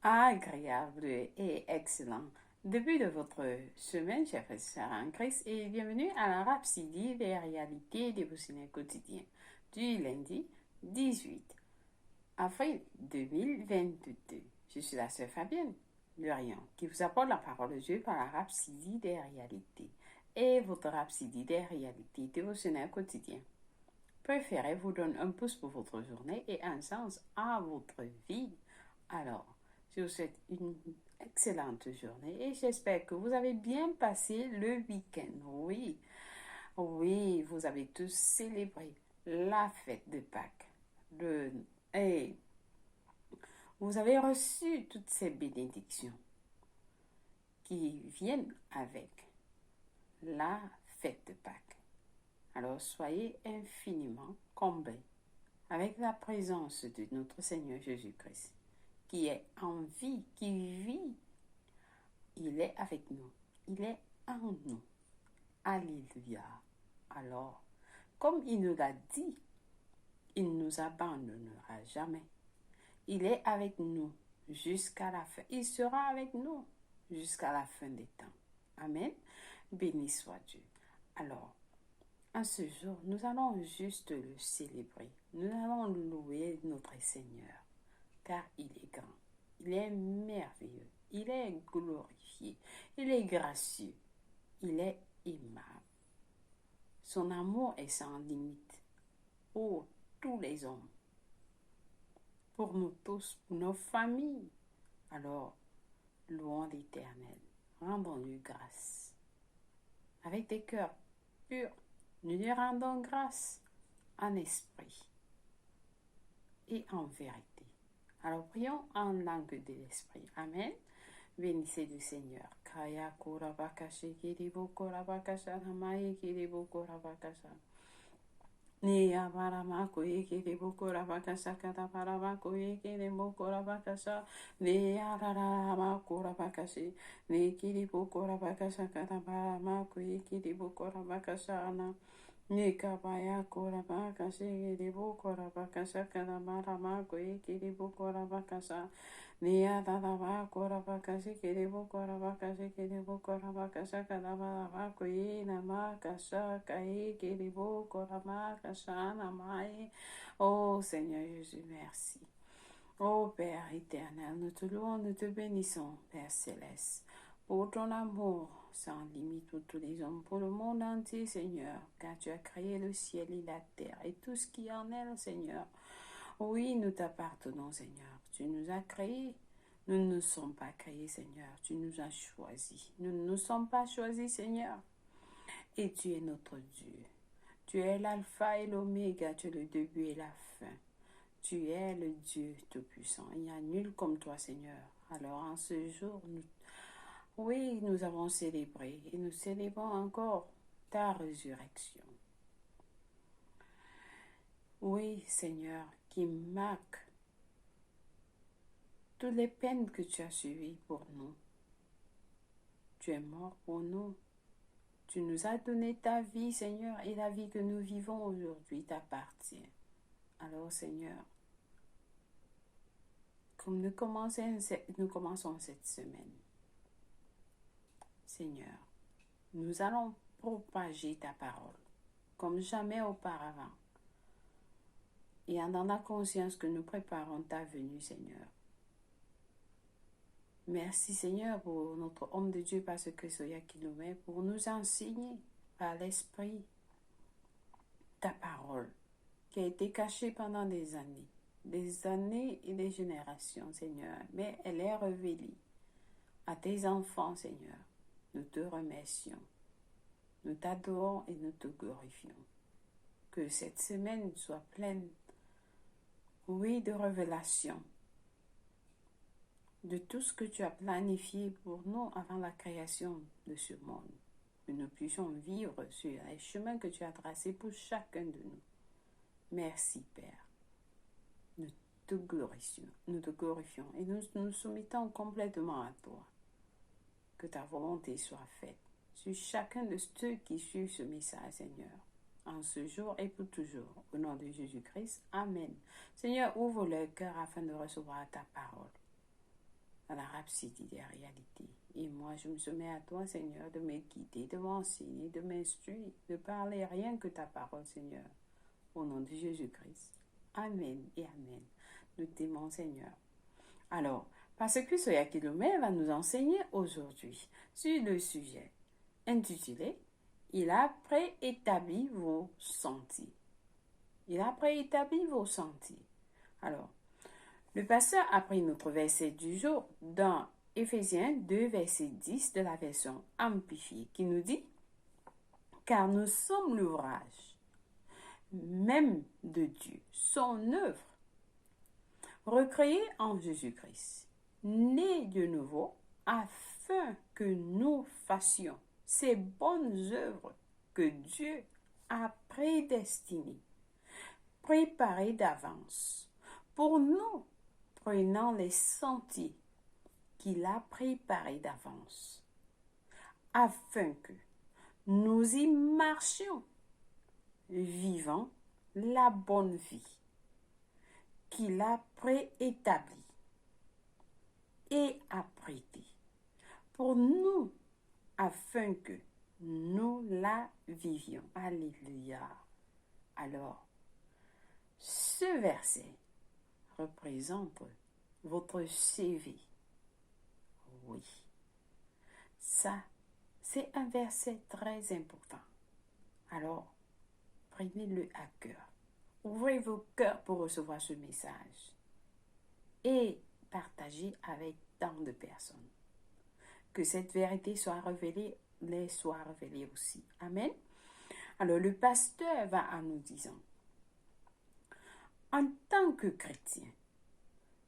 agréable et excellent début de votre semaine, chers frères et sœurs en Christ, et bienvenue à la Rhapsodie des réalités dévotionnelles quotidiennes du lundi 18 avril 2022. Je suis la sœur Fabienne Lurion qui vous apporte la parole de Dieu par la Rhapsodie des réalités et votre Rhapsodie des réalités dévotionnelles quotidiennes. Préférez vous donne un pouce pour votre journée et un sens à votre vie. Alors, je vous souhaite une excellente journée et j'espère que vous avez bien passé le week-end. Oui, oui, vous avez tous célébré la fête de Pâques. Et vous avez reçu toutes ces bénédictions qui viennent avec la fête de Pâques. Alors, soyez infiniment comblés avec la présence de notre Seigneur Jésus-Christ, qui est en vie, qui vit. Il est avec nous. Il est en nous. Alléluia. Alors, comme il nous l'a dit, il ne nous abandonnera jamais. Il est avec nous jusqu'à la fin. Il sera avec nous jusqu'à la fin des temps. Amen. Béni soit Dieu. Alors, en ce jour, nous allons juste le célébrer. Nous allons louer notre Seigneur, car il est grand, il est merveilleux, il est glorifié, il est gracieux, il est aimable. Son amour est sans limite pour tous les hommes, pour nous tous, pour nos familles. Alors, louons l'Éternel, rendons-lui grâce. Avec des cœurs purs, nous lui rendons grâce en esprit et en vérité. Alors prions en langue de l'esprit. Amen. Bénissez le Seigneur. Kaya korabakashe kiribo korabakasha namae kiribo korabakasha. Nia baramako kiribo korabakasha katabaramako kiribo korabakasha. Nia rarama korabakashi. Ne kiribo korabakasha katabaramako kiribo korabakasha na. Nikabaya korabakasha kiribo korabakasha katabaramako kiribo korabakasha. Nia dadaba korabakasha kiribo korabakasha kiribo korabakasha katabaramako namakasha kai kiribo korabakasha namai. Oh Seigneur Jésus, merci. Oh Père éternel, nous te louons, nous te bénissons, Père céleste, pour ton amour sans limite pour tous les hommes, pour le monde entier, Seigneur, car tu as créé le ciel et la terre et tout ce qui en est, Seigneur. Oui, nous t'appartenons, Seigneur. Tu nous as créés. Nous ne nous sommes pas créés, Seigneur. Tu nous as choisis. Nous ne nous sommes pas choisis, Seigneur. Et tu es notre Dieu. Tu es l'alpha et l'oméga. Tu es le début et la fin. Tu es le Dieu Tout-Puissant. Il n'y a nul comme toi, Seigneur. Alors, en ce jour, nous avons célébré et nous célébrons encore ta résurrection. Oui, Seigneur, qui marque toutes les peines que tu as suivies pour nous. Tu es mort pour nous. Tu nous as donné ta vie, Seigneur, et la vie que nous vivons aujourd'hui t'appartient. Alors, Seigneur, comme nous commençons cette semaine, Seigneur, nous allons propager ta parole comme jamais auparavant. Et en la conscience que nous préparons ta venue, Seigneur. Merci, Seigneur, pour notre homme de Dieu, parce que Soya Kilomé, pour nous enseigner par l'Esprit ta parole, qui a été cachée pendant des années et des générations, Seigneur. Mais elle est révélée à tes enfants, Seigneur. Nous te remercions. Nous t'adorons et nous te glorifions. Que cette semaine soit pleine, oui, de révélations, de tout ce que tu as planifié pour nous avant la création de ce monde. Que nous puissions vivre sur les chemins que tu as tracés pour chacun de nous. Merci, Père. Nous te glorifions et nous nous soumettons complètement à toi. Que ta volonté soit faite sur chacun de ceux qui suivent ce message, Seigneur, en ce jour et pour toujours. Au nom de Jésus-Christ, Amen. Seigneur, ouvre leur cœur afin de recevoir ta parole. à la rhapsodie des réalités. Et moi, je me soumets à toi, Seigneur, de me guider, de m'enseigner, de m'instruire, de parler rien que ta parole, Seigneur. Au nom de Jésus-Christ. Amen et Amen. Nous t'aimons, Seigneur. Alors, parce que Soya Kilomé va nous enseigner aujourd'hui sur le sujet intitulé « Il a préétabli vos sentiers ». Il a préétabli vos sentiers. Alors, le pasteur a pris notre verset du jour dans Éphésiens 2, verset 10 de la version amplifiée qui nous dit « Car nous sommes l'ouvrage même de Dieu, son œuvre, recréée en Jésus-Christ, né de nouveau, afin que nous fassions ces bonnes œuvres que Dieu a prédestinées, préparées d'avance, pour nous prenant les sentiers qu'il a préparés d'avance, afin que nous y marchions, vivant la bonne vie qu'il a préétablie et apprêtée pour nous afin que nous la vivions. Alléluia. Alors, ce verset représente votre CV. Oui, ça, c'est un verset très important. Alors, prenez-le à cœur. Ouvrez vos cœurs pour recevoir ce message et partagez avec tant de personnes. Que cette vérité soit révélée, les soit révélée aussi. Amen. Alors, le pasteur va en nous disant, en tant que chrétien,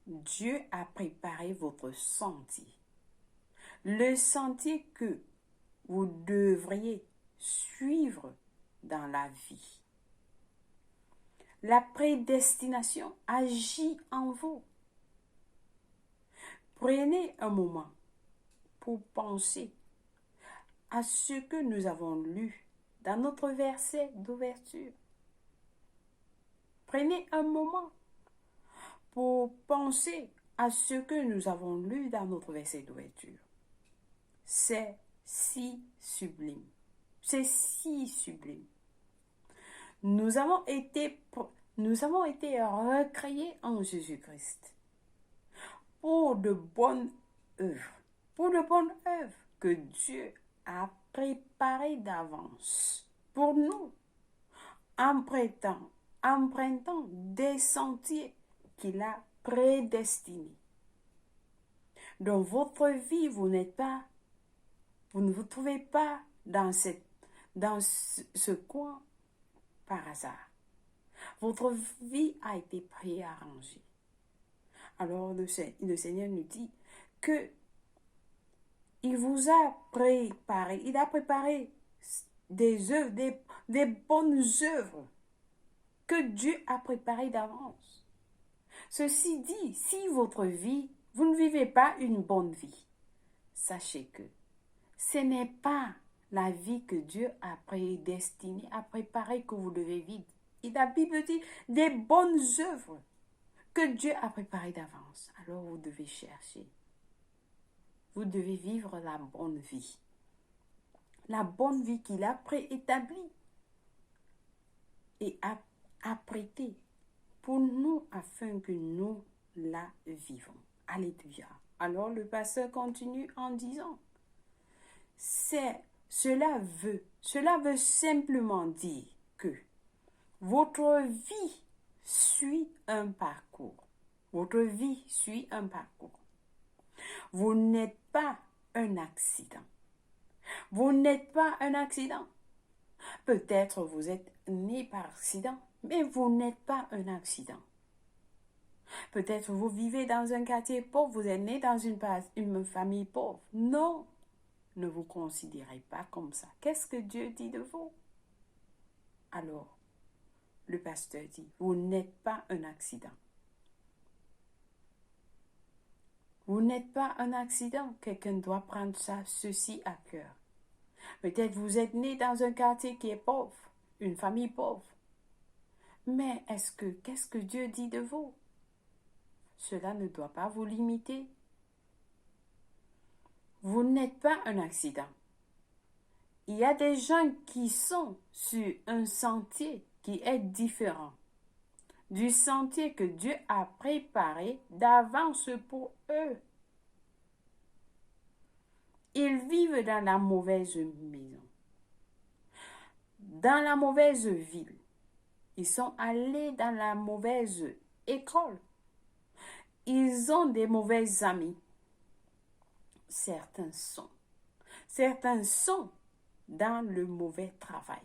Dieu a préparé votre sentier. Le sentier que vous devriez suivre dans la vie. La prédestination agit en vous. Prenez un moment pour penser à ce que nous avons lu dans notre verset d'ouverture. Prenez un moment pour penser à ce que nous avons lu dans notre verset d'ouverture. C'est si sublime. C'est si sublime. Nous avons été recréés en Jésus-Christ pour de bonnes œuvres que Dieu a préparées d'avance pour nous, empruntant des sentiers qu'il a prédestinés. Dans votre vie, vous ne vous trouvez pas dans ce coin par hasard. Votre vie a été préarrangée. Alors le Seigneur nous dit que il vous a préparé, il a préparé des œuvres, des bonnes œuvres que Dieu a préparées d'avance. Ceci dit, si votre vie, vous ne vivez pas une bonne vie, sachez que ce n'est pas la vie que Dieu a prédestinée, a préparée que vous devez vivre. Et la Bible dit des bonnes œuvres que Dieu a préparées d'avance. Alors vous devez chercher. Vous devez vivre la bonne vie. La bonne vie qu'il a préétablie et apprêtée pour nous afin que nous la vivons. Alléluia. Alors le pasteur continue en disant, cela veut simplement dire que votre vie suit un parcours. Votre vie suit un parcours. Vous n'êtes pas un accident. Vous n'êtes pas un accident. Peut-être vous êtes né par accident, mais vous n'êtes pas un accident. Peut-être vous vivez dans un quartier pauvre, vous êtes né dans une famille pauvre. Non, ne vous considérez pas comme ça. Qu'est-ce que Dieu dit de vous? Alors, le pasteur dit, vous n'êtes pas un accident. Vous n'êtes pas un accident. Quelqu'un doit prendre ceci à cœur. Peut-être vous êtes né dans un quartier qui est pauvre, une famille pauvre. Mais qu'est-ce que Dieu dit de vous? Cela ne doit pas vous limiter. Vous n'êtes pas un accident. Il y a des gens qui sont sur un sentier qui est différent du sentier que Dieu a préparé d'avance pour eux. Ils vivent dans la mauvaise maison, dans la mauvaise ville. Ils sont allés dans la mauvaise école. Ils ont des mauvais amis. Certains sont. Certains sont dans le mauvais travail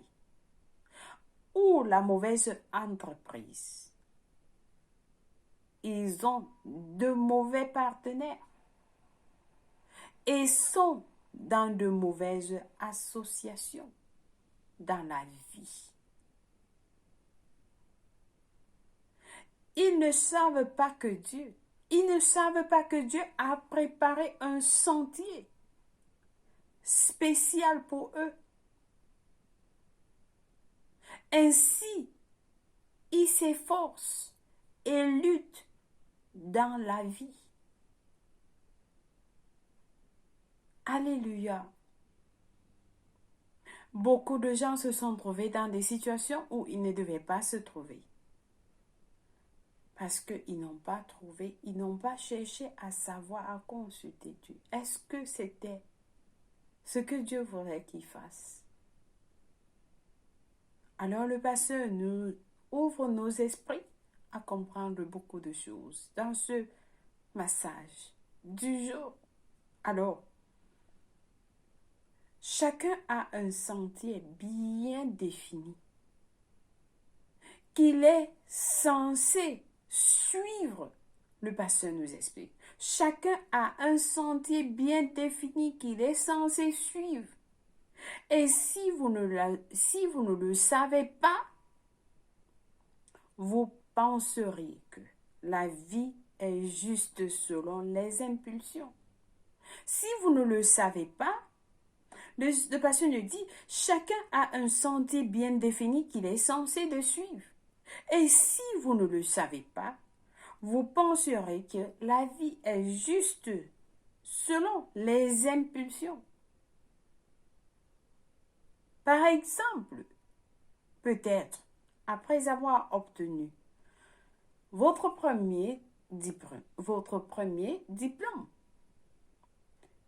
ou la mauvaise entreprise. Ils ont de mauvais partenaires et sont dans de mauvaises associations dans la vie. Ils ne savent pas que Dieu a préparé un sentier spécial pour eux. Ainsi, ils s'efforcent et luttent dans la vie. Alléluia. Beaucoup de gens se sont trouvés dans des situations où ils ne devaient pas se trouver. Parce qu'ils n'ont pas trouvé, ils n'ont pas cherché à savoir, à consulter Dieu. Est-ce que c'était ce que Dieu voulait qu'ils fassent? Alors le pasteur nous ouvre nos esprits à comprendre beaucoup de choses dans ce massage du jour. Alors, chacun a un sentier bien défini qu'il est censé suivre. Le pasteur nous explique. Chacun a un sentier bien défini qu'il est censé suivre. Et si vous ne le savez pas, vous penseriez que la vie est juste selon les impulsions. Si vous ne le savez pas, le pasteur nous dit, chacun a un sentier bien défini qu'il est censé de suivre. Et si vous ne le savez pas, vous penserez que la vie est juste selon les impulsions. Par exemple, peut-être, après avoir obtenu votre premier diplôme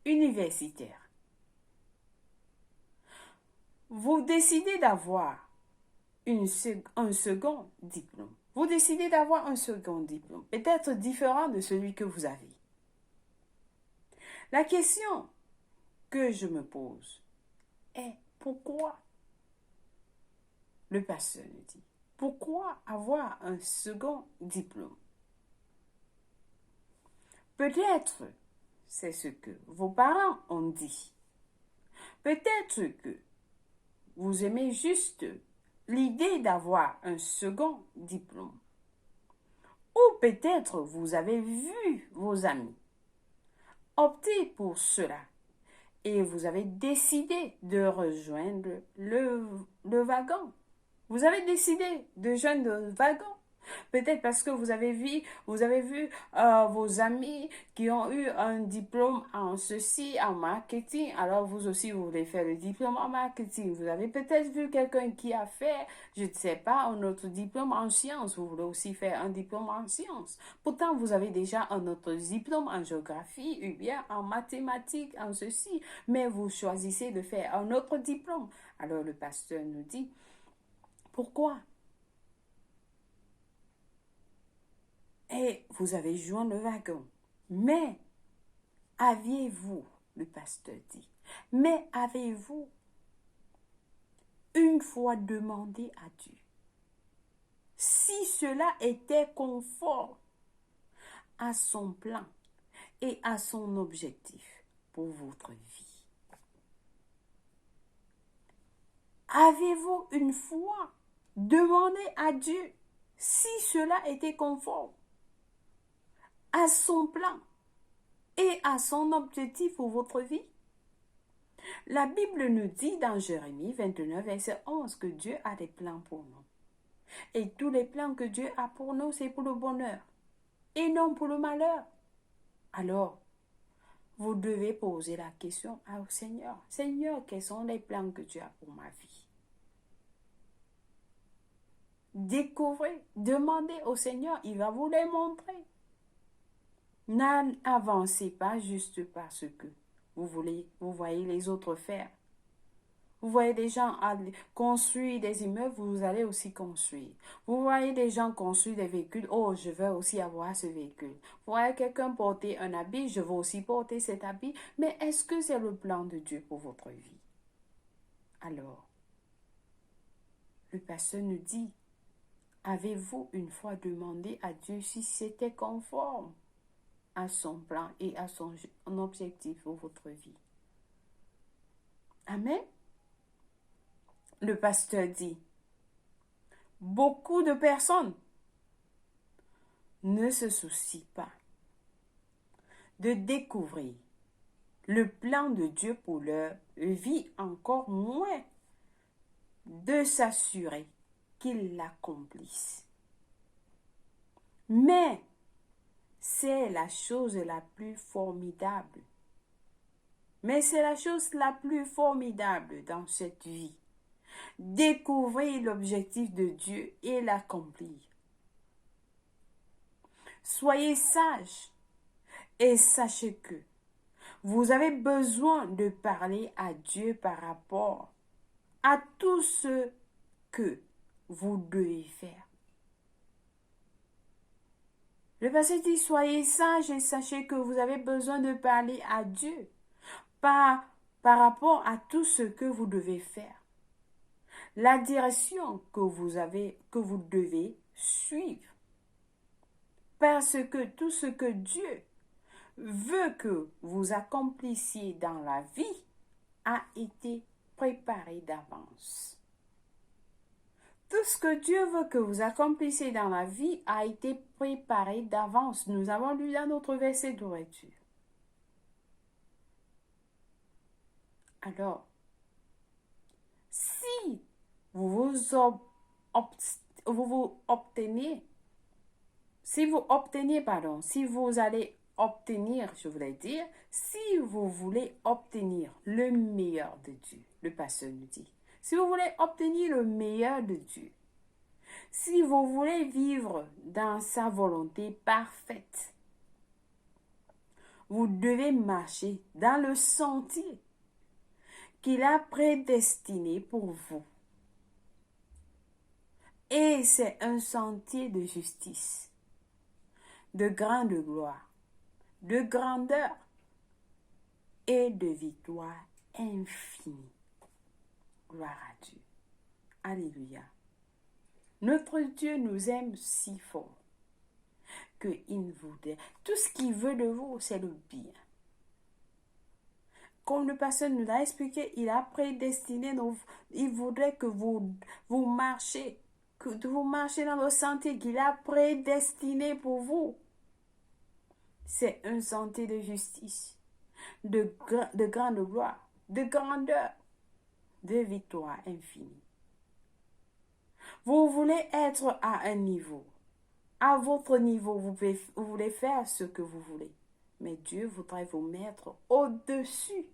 universitaire, vous décidez d'avoir un second diplôme. Vous décidez d'avoir un second diplôme, peut-être différent de celui que vous avez. La question que je me pose est pourquoi? Le pasteur nous dit, pourquoi avoir un second diplôme? Peut-être c'est ce que vos parents ont dit. Peut-être que vous aimez juste l'idée d'avoir un second diplôme. Ou peut-être vous avez vu vos amis opter pour cela et vous avez décidé de rejoindre le wagon. Vous avez décidé de joindre le wagon. Peut-être parce que vous avez vu vos amis qui ont eu un diplôme en ceci, en marketing. Alors vous aussi, vous voulez faire le diplôme en marketing. Vous avez peut-être vu quelqu'un qui a fait, je ne sais pas, un autre diplôme en sciences. Vous voulez aussi faire un diplôme en sciences. Pourtant, vous avez déjà un autre diplôme en géographie ou bien en mathématiques, en ceci. Mais vous choisissez de faire un autre diplôme. Alors le pasteur nous dit, pourquoi? Et vous avez joint le wagon. Mais aviez-vous, le pasteur dit, mais avez-vous une fois demandé à Dieu si cela était conforme à son plan et à son objectif pour votre vie? Avez-vous une fois demandé à Dieu si cela était conforme à son plan et à son objectif pour votre vie? La Bible nous dit dans Jérémie 29, verset 11, que Dieu a des plans pour nous. Et tous les plans que Dieu a pour nous, c'est pour le bonheur et non pour le malheur. Alors, vous devez poser la question au Seigneur. Seigneur, quels sont les plans que tu as pour ma vie? Découvrez, demandez au Seigneur, il va vous les montrer. N'avancez pas juste parce que vous voyez les autres faire. Vous voyez des gens construire des immeubles, vous allez aussi construire. Vous voyez des gens construire des véhicules, oh, je veux aussi avoir ce véhicule. Vous voyez quelqu'un porter un habit, je veux aussi porter cet habit. Mais est-ce que c'est le plan de Dieu pour votre vie? Alors, le pasteur nous dit, avez-vous une fois demandé à Dieu si c'était conforme à son plan et à son objectif pour votre vie? Amen. Le pasteur dit, beaucoup de personnes ne se soucient pas de découvrir le plan de Dieu pour leur vie, encore moins de s'assurer qu'ils l'accomplissent. Mais c'est la chose la plus formidable. Mais c'est la chose la plus formidable dans cette vie. Découvrir l'objectif de Dieu et l'accomplir. Soyez sages et sachez que vous avez besoin de parler à Dieu par rapport à tout ce que vous devez faire. Le passage dit, soyez sages et sachez que vous avez besoin de parler à Dieu par rapport à tout ce que vous devez faire. La direction que vous devez suivre. Parce que tout ce que Dieu veut que vous accomplissiez dans la vie a été préparé d'avance. Tout ce que Dieu veut que vous accomplissiez dans la vie a été préparé d'avance. Nous avons lu dans notre verset de lecture. Alors, si vous allez obtenir, je voulais dire, si vous voulez obtenir le meilleur de Dieu, le pasteur nous dit, si vous voulez obtenir le meilleur de Dieu, si vous voulez vivre dans sa volonté parfaite, vous devez marcher dans le sentier qu'il a prédestiné pour vous. Et c'est un sentier de justice, de grande gloire, de grandeur et de victoire infinie. Gloire à Dieu. Alléluia. Notre Dieu nous aime si fort qu'il voudrait. Tout ce qu'il veut de vous, c'est le bien. Comme le pasteur nous l'a expliqué, il a prédestiné, il voudrait que vous marchiez, dans le sentier qu'il a prédestiné pour vous. C'est un sentier de justice, de grande gloire, de grandeur, de victoire infinie. Vous voulez être à un niveau. À votre niveau, vous voulez faire ce que vous voulez. Mais Dieu voudrait vous mettre au-dessus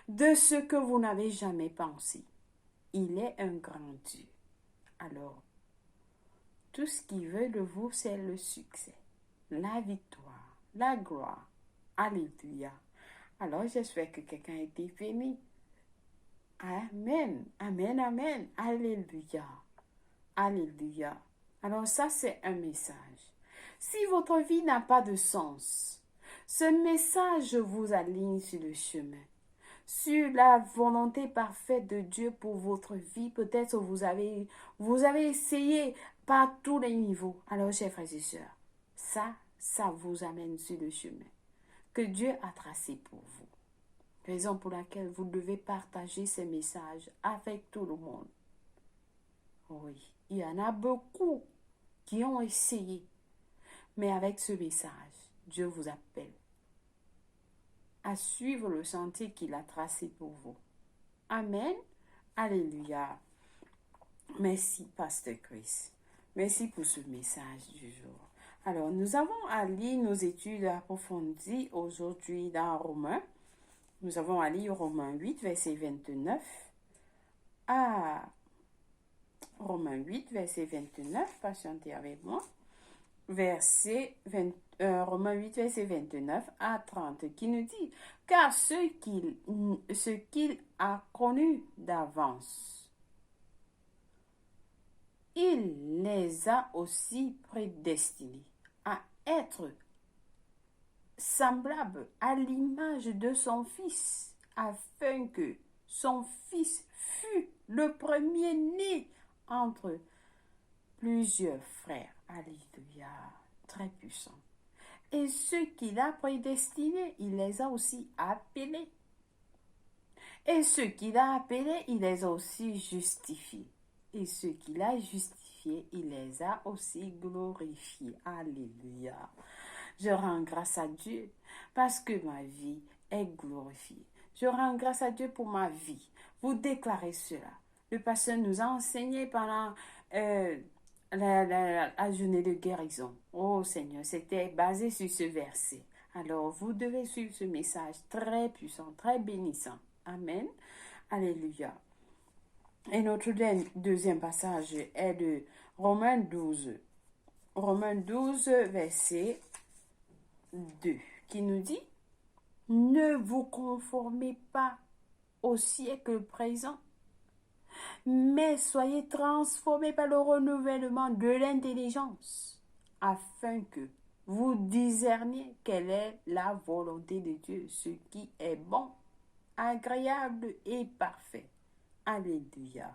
de ce que vous n'avez jamais pensé. Il est un grand Dieu. Alors, tout ce qu'il veut de vous, c'est le succès, la victoire, la gloire. Alléluia. Alors, j'espère que quelqu'un a été béni. Amen, amen, amen. Alléluia. Alléluia. Alors ça, c'est un message. Si votre vie n'a pas de sens, ce message vous aligne sur le chemin, sur la volonté parfaite de Dieu pour votre vie. Peut-être vous avez essayé par tous les niveaux. Alors, chers frères et sœurs, ça vous amène sur le chemin que Dieu a tracé pour vous. Raison pour laquelle vous devez partager ces messages avec tout le monde. Oui, il y en a beaucoup qui ont essayé. Mais avec ce message, Dieu vous appelle à suivre le sentier qu'il a tracé pour vous. Amen. Alléluia. Merci, Pasteur Chris. Merci pour ce message du jour. Alors, nous avons à lire nos études approfondies aujourd'hui dans Romains. Nous avons à lire Romains 8, verset 29 à Romains 8, verset 29. Patientez avec moi. Romains 8, verset 29 à 30, qui nous dit, car ce qu'il a connu d'avance, il les a aussi prédestinés à être semblables à l'image de son Fils, afin que son Fils fût le premier-né entre plusieurs frères. Alléluia, très puissant. Et ceux qu'il a prédestinés, il les a aussi appelés. Et ceux qu'il a appelés, il les a aussi justifiés. Et ceux qu'il a justifiés, il les a aussi glorifiés. Alléluia. Je rends grâce à Dieu parce que ma vie est glorifiée. Je rends grâce à Dieu pour ma vie. Vous déclarez cela. Le pasteur nous a enseigné pendant la journée de guérison. Oh Seigneur, c'était basé sur ce verset. Alors, vous devez suivre ce message très puissant, très bénissant. Amen. Alléluia. Et notre deuxième passage est de Romains 12. Romains 12, verset 2, qui nous dit, ne vous conformez pas au siècle présent, mais soyez transformés par le renouvellement de l'intelligence, afin que vous discerniez quelle est la volonté de Dieu, ce qui est bon, agréable et parfait. Alléluia.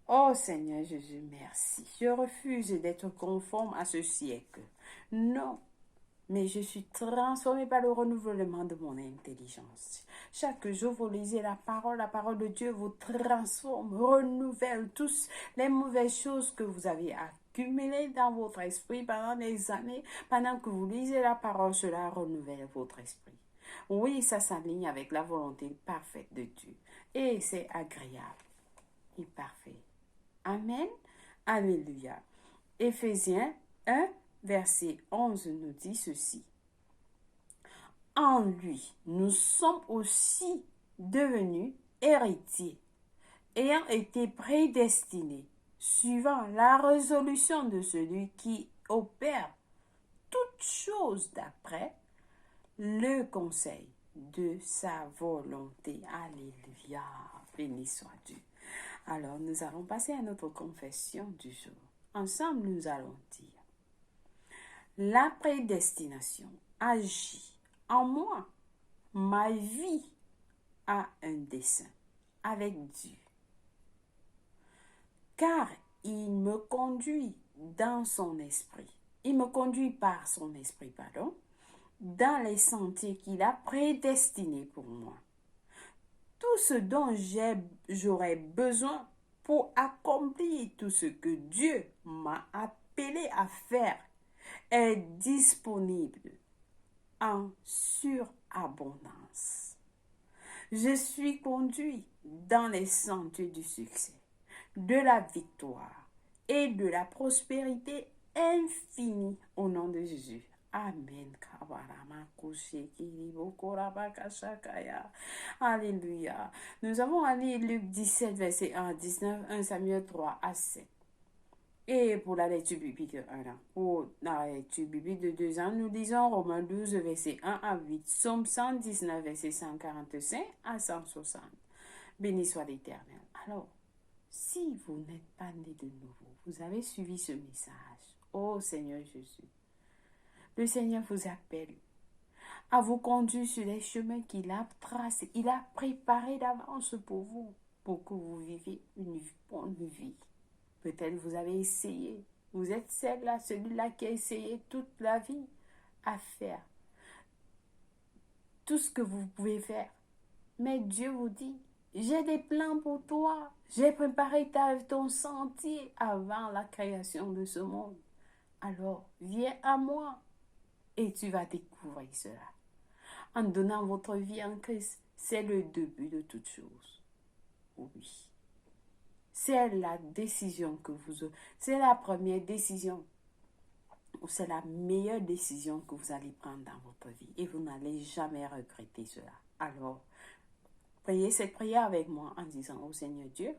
Oh Seigneur Jésus, merci. Je refuse d'être conforme à ce siècle. Non, mais je suis transformée par le renouvellement de mon intelligence. Chaque jour, vous lisez la parole de Dieu vous transforme, renouvelle tous les mauvaises choses que vous avez accumulées dans votre esprit pendant des années. Pendant que vous lisez la parole, cela renouvelle votre esprit. Oui, ça s'aligne avec la volonté parfaite de Dieu. Et c'est agréable et parfait. Amen. Alléluia. Éphésiens 1, verset 11 nous dit ceci. En lui, nous sommes aussi devenus héritiers, ayant été prédestinés, suivant la résolution de celui qui opère toutes choses d'après le conseil de sa volonté. Alléluia. Béni soit Dieu. Alors, nous allons passer à notre confession du jour. Ensemble, nous allons dire, la prédestination agit en moi. Ma vie a un dessein avec Dieu. Car il me conduit dans son esprit. Il me conduit par son esprit, pardon, dans les sentiers qu'il a prédestinés pour moi. Tout ce dont j'aurais besoin pour accomplir tout ce que Dieu m'a appelé à faire est disponible en surabondance. Je suis conduit dans les sentiers du succès, de la victoire et de la prospérité infinie au nom de Jésus. Amen. Alléluia. Nous avons à lire Luc 17, verset 1 à 19, 1 Samuel 3 à 7. Et pour la lecture biblique de 1 an, pour la lecture biblique de 2 ans, nous lisons Romains 12, verset 1 à 8, Psaume 119, verset 145 à 160. Béni soit l'Éternel. Alors, si vous n'êtes pas né de nouveau, vous avez suivi ce message. Oh Seigneur Jésus, le Seigneur vous appelle à vous conduire sur les chemins qu'il a tracés. Il a préparé d'avance pour vous, pour que vous viviez une bonne vie. Peut-être vous avez essayé. Vous êtes celle-là, celui-là qui a essayé toute la vie à faire tout ce que vous pouvez faire. Mais Dieu vous dit, j'ai des plans pour toi. J'ai préparé ton sentier avant la création de ce monde. Alors, viens à moi et tu vas découvrir cela. En donnant votre vie en Christ, c'est le début de toute chose. Oui. C'est la décision que c'est la première décision c'est la meilleure décision que vous allez prendre dans votre vie et vous n'allez jamais regretter cela. Alors, priez cette prière avec moi en disant au Seigneur Dieu,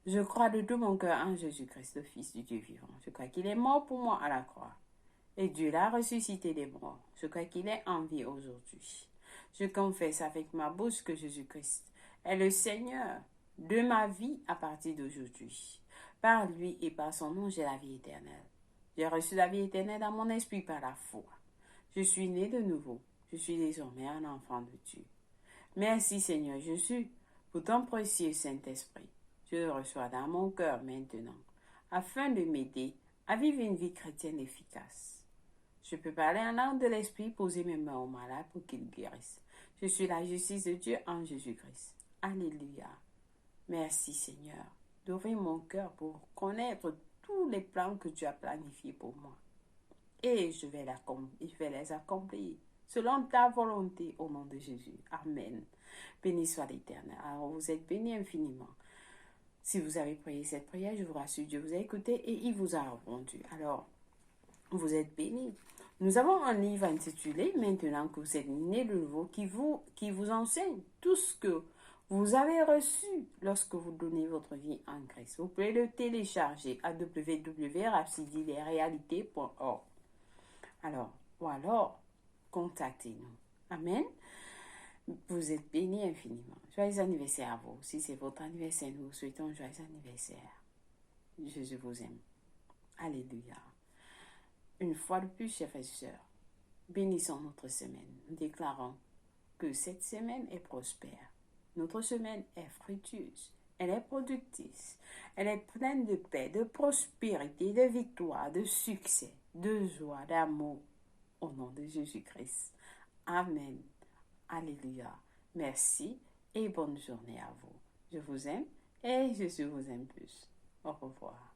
je crois de tout mon cœur en Jésus-Christ, le Fils du Dieu vivant. Je crois qu'il est mort pour moi à la croix. Et Dieu l'a ressuscité des morts. Je crois qu'il est en vie aujourd'hui. Je confesse avec ma bouche que Jésus-Christ est le Seigneur de ma vie à partir d'aujourd'hui. Par lui et par son nom, j'ai la vie éternelle. J'ai reçu la vie éternelle dans mon esprit par la foi. Je suis né de nouveau. Je suis désormais un enfant de Dieu. Merci Seigneur Jésus pour ton précieux Saint-Esprit. Je le reçois dans mon cœur maintenant, afin de m'aider à vivre une vie chrétienne efficace. Je peux parler en langue de l'Esprit, poser mes mains aux malades pour qu'ils guérissent. Je suis la justice de Dieu en Jésus-Christ. Alléluia. Merci Seigneur d'ouvrir mon cœur pour connaître tous les plans que tu as planifiés pour moi. Et je vais les accomplir selon ta volonté au nom de Jésus. Amen. Béni soit l'Éternel. Alors vous êtes bénis infiniment. Si vous avez prié cette prière, je vous rassure, Dieu vous a écouté et il vous a répondu. Alors, vous êtes bénis. Nous avons un livre intitulé « Maintenant que vous êtes nés de nouveau » qui vous enseigne tout ce que vous avez reçu lorsque vous donnez votre vie en Christ. Vous pouvez le télécharger à www.rapsidilesrealités.org. Alors, contactez-nous. Amen. Vous êtes bénis infiniment. Joyeux anniversaire à vous. Si c'est votre anniversaire, nous vous souhaitons joyeux anniversaire. Jésus vous aime. Alléluia. Une fois de plus, chers frères et sœurs, bénissons notre semaine. Nous déclarons que cette semaine est prospère. Notre semaine est fructueuse. Elle est productive. Elle est pleine de paix, de prospérité, de victoire, de succès, de joie, d'amour. Au nom de Jésus-Christ. Amen. Alléluia. Merci et bonne journée à vous. Je vous aime et Jésus vous aime plus. Au revoir.